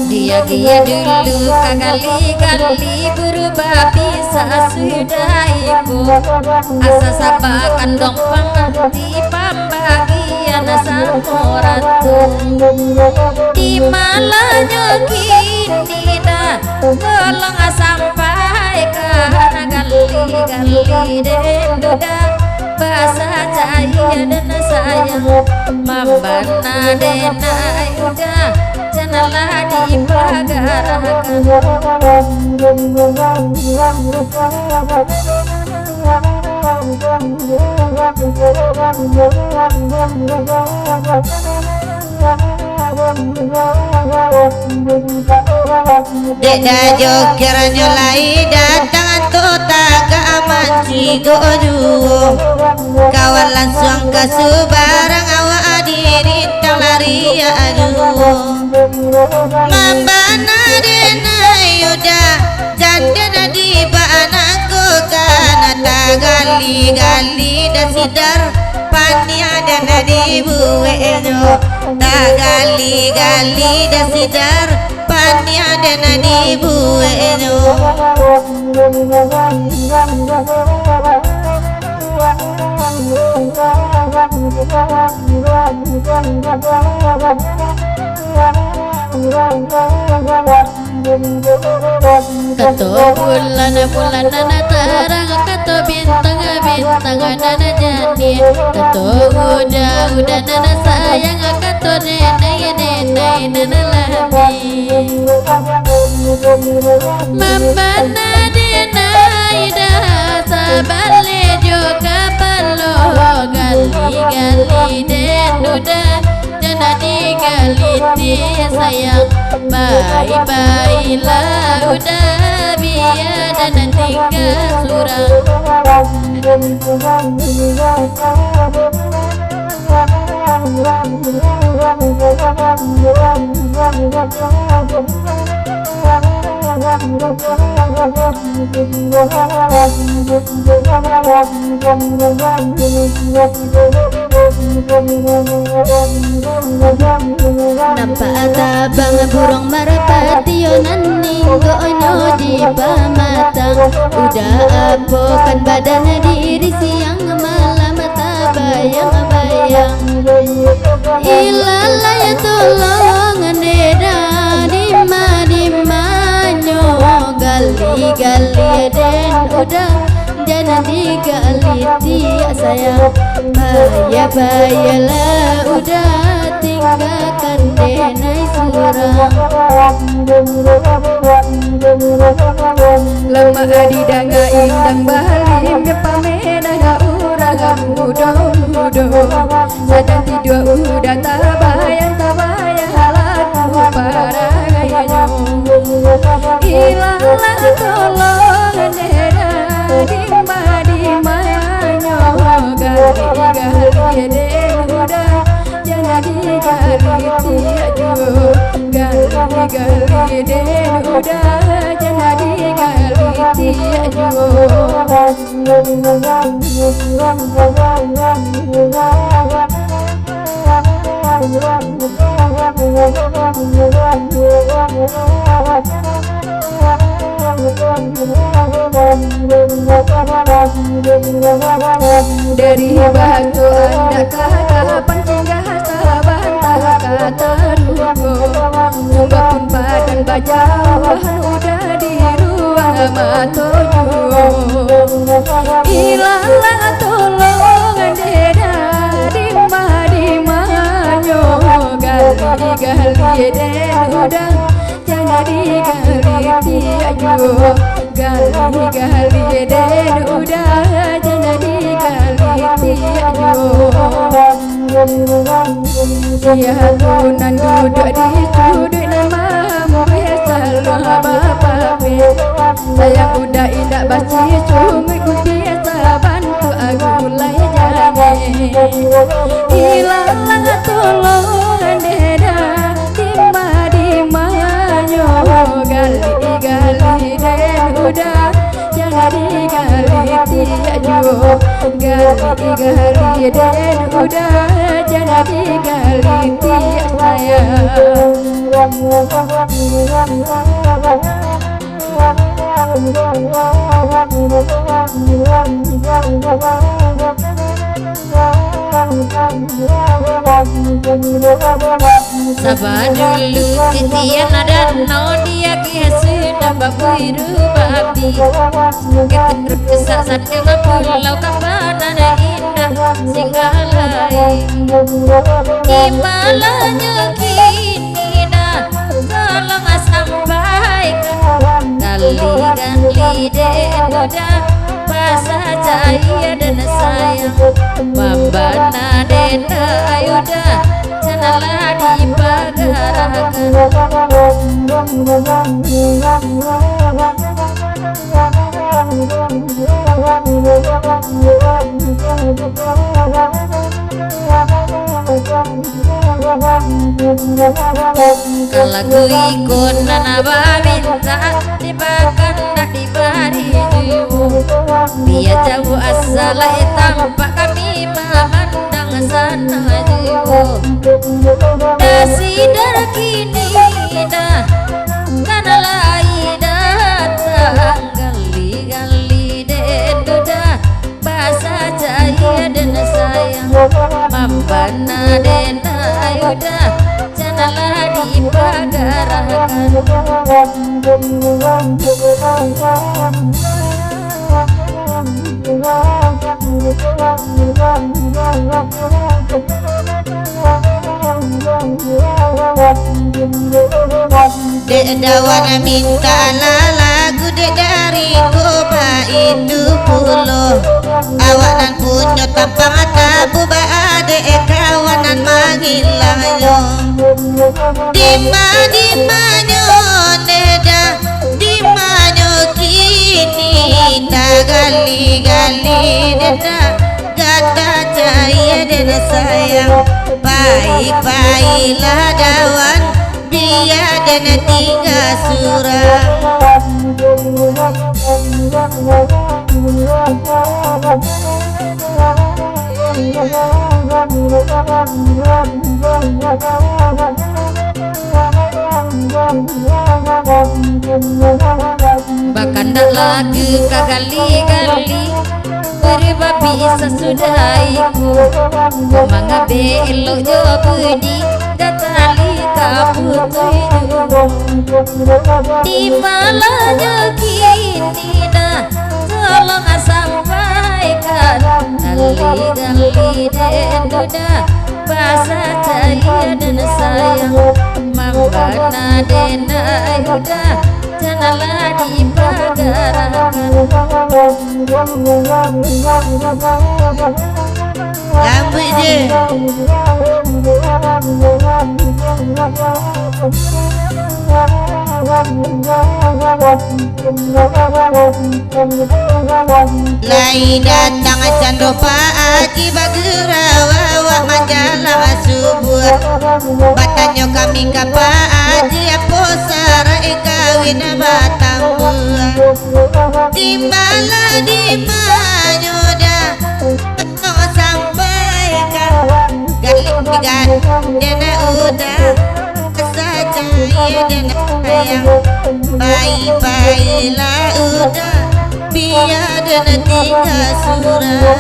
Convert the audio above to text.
Dia dulu kali-kali berubah bisa sudah ikut asa sabakan dong pangati pambagian samuratu di malahnya kini dah tolong sampai karena gali-gali dan duda bahasa cahaya dan sayang mambana dena udah janalah dipagarakan Deda jokir nyulai datang tu taga manci goju kawan langsung ke subarang awak diri lari aju mambana dena yuda jandena di banangku kana tagali-gali dan sidar pania dana di buenyo tagali-gali dan sidar pania dana di buenyo Kato bulan terang kato bintang nana jani kato udah nana sayang kato nenai nana lami mambana denai dah sabale juga palo gali-gali den udah jana digaliti sayang bye-bye lah udah biar dan tinggal surang Nampak tabang burung merpation ninggo onyo di pamatang udah apokan badannya diri siang malam tak bayang-bayang ilala ya tolongan deda dima gali-gali den udah jangan digaliti sayang bayalah udah tinggalkan denai surang lama adidanga indang balim pamedanga urang mudo sadang tidur udah tabayang halaku paragayanya ilala tolong deda dimanyo gali-gali den udah jangan digaliti gali-gali den udah jangan digaliti dari batu anda kapan singgah saban tak kata dugo coba pun badan bajauhan udah di ruang matojo ilala tolongan deda dimanyo gali-gali den udah jangan digaliti gali-gali den udah jangan digaliti siatunan duduk di sudut namamu selalu bapak sayang udah indah basi cumi kunci bantu aku lay jangan ilala tolongan deda dimanyo gali udah jangan digali tiajo gali den udah jangan digali tiak Sabar dulu titian ada no dia kia sudah babiru babi Ketuk besar saja pulau kapanan indah singgalai Imalanya kini dah tolong sampaikan Gali-gali den udah Pasa cahaya dan sayang Membana den ayuda Janalah dipagarakan Kalau ku ikut nana minta dibakan tak dibari jiwa Biar jauh asal tampak kami memandang sana jiwa Dasidar kini dah karena lai datang Gali-gali den udah Bahasa cahaya dan sayang Membana den ayudah Janalah dipagarakan Dek dawana minta lagu dek dari koba itu pulo Awanan punya tampang tabu dek kawanan mangilayo Dimanyo neda dimanyo kini gali-gali deda gata cahaya dan sayang Baik-baiklah dawan biar dan tiga surah Bahkan tak lagi kagali-gali Berbabi sesudahiku Mengabe elok jo budi Datali kaputuidu Di malanya kini dah Tolong sampaikan Gali-gali den udah Bahasa cahaya dan sayang Membana den ayudah Janalah dipagarakan Rambut je Lai datang candro pagi bagerawa wak majalah subuh Batanyo kami kapa aji apo sarai kawin batang buah Timbala dimanyo dah Tolong sampaikan Gali-gali dana udah Cahaya dan sayang Baik-baiklah udah Biar dan tiga surah